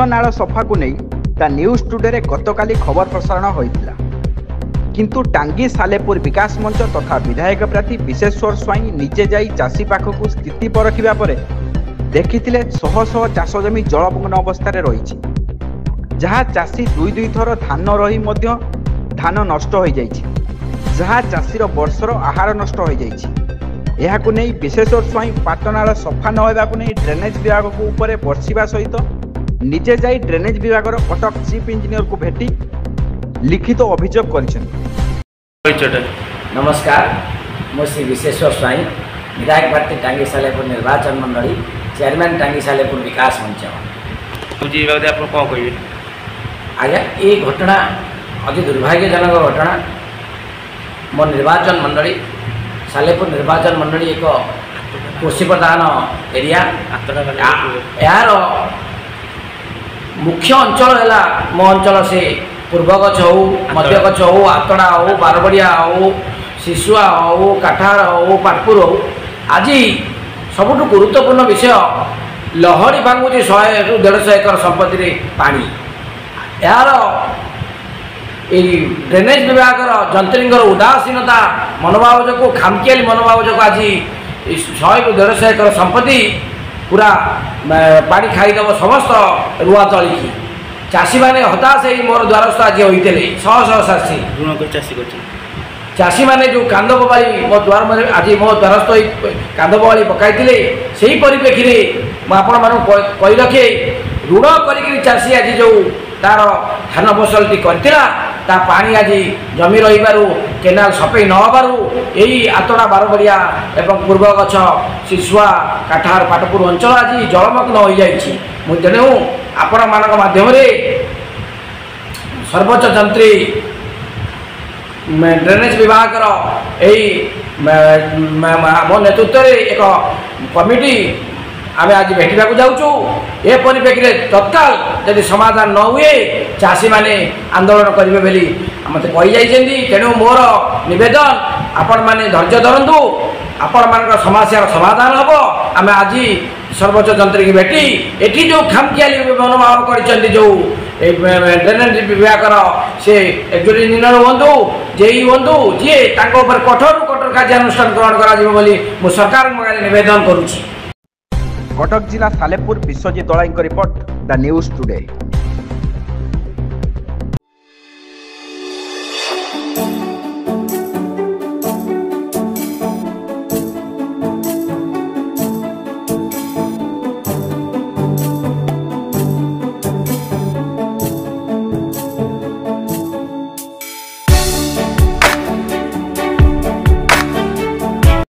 पाटनाଳ सफा को नहीं द न्यूज टुडे गतकाली खबर प्रसारण होता किंतु टांगी सालेपुर विकास मंच तथा विधायक प्रार्थी विश्वेश्वर स्वाई निजे जाई चाषी पाखक स्थिति परखिबा परे देखिथिले शह शह चाष जमी जलमग्न अवस्था रही जहाँ चाषी दुई दुई थर धान रही मध्य धान नष्ट हो जाइछि जहाँ चाषीर वर्षर आहार नष्ट हो जाइछि। एहाकु नहीं विश्वेश्वर स्वाई पाटनाळ सफा न होबाकु नहीं ड्रेनेज विभाग को ऊपर बर्षिबा सहित निजे जाई ड्रेनेज विभाग कटक चीफ इंजीनियर को भेटी लिखित अभियोग कर। नमस्कार, मो श्री विश्वेश्वर स्वाई विधायक प्रार्थी टांगी सालेपुर निर्वाचन मंडली चेयरमैन टांगी सालेपुर विकास मंच। आज्ञा ये घटना अति दुर्भाग्यजनक घटना। मो निर्वाचन मंडली सालेपुर निर्वाचन मंडली एक कृषि प्रधान एरिया। यार मुख्य अंचल है मो अंचल से पूर्वगछ हो मध्य गछ हो आतड़ा हो बारबड़िया हो शिशुआ हो काठार हो पाटपुर हो। आज सबुठ गुरुत्वपूर्ण विषय लहरी भांगुची 100 ରୁ 150 एकर संपत्ति पानी। यार ड्रेनेज विभाग जंत्रींगर उदासीनता मनोभाव जो खामखियाली मनोभाव जो आज 100 ରୁ 150 एकर संपत्ति पूरा पानी खाईदेव समस्त रुआ तली की चाषी मैंने हताश हो मोर द्वारस्थ आज होते शह शह चाषी चाषी मैंने जो कांद बबाली मो द्वार में आज मो द्वारस्थ हो कांद बबाली पकाई से ही परिप्रेक्षी में आपण रखे ऋण कर चाषी आज जो तार धान फसलटी करता पानी आज जमी रही केनाल सफेई न होबारू यही आतड़ा बारबड़िया एवं पूर्वगछ शिशुआ काठार पाटपुर अंचल आज जलमग्न हो जाइए। तेणु आपण मानक माध्यम सर्वोच्च जंत्री ड्रेनेज विभाग मो नेतृत्व एक कमिटी आमे आज भेटा जाऊँ। ए परिप्रेक्षी तत्काल यदि समाधान न हुए चाषी माने आंदोलन करेंगे बोली मत कही। तेणु मोर निवेदन आपण मैंने धैर्य धरतु आपण मान समस्या समाधान हम। आम आज सर्वोच्च जंत्री की भेटी एटी जो खामखियाली मनोभाव कर जो ड्रेनेज विभाग से एक्जिक्यूटिव इंजीनियर हूँ जेई हूँ जी कठोर कठोर कार्यानुष्ठान ग्रहण कर सरकार निवेदन करुच्ची। कटक जिला Salepur Vishwajit Dalai report the news today.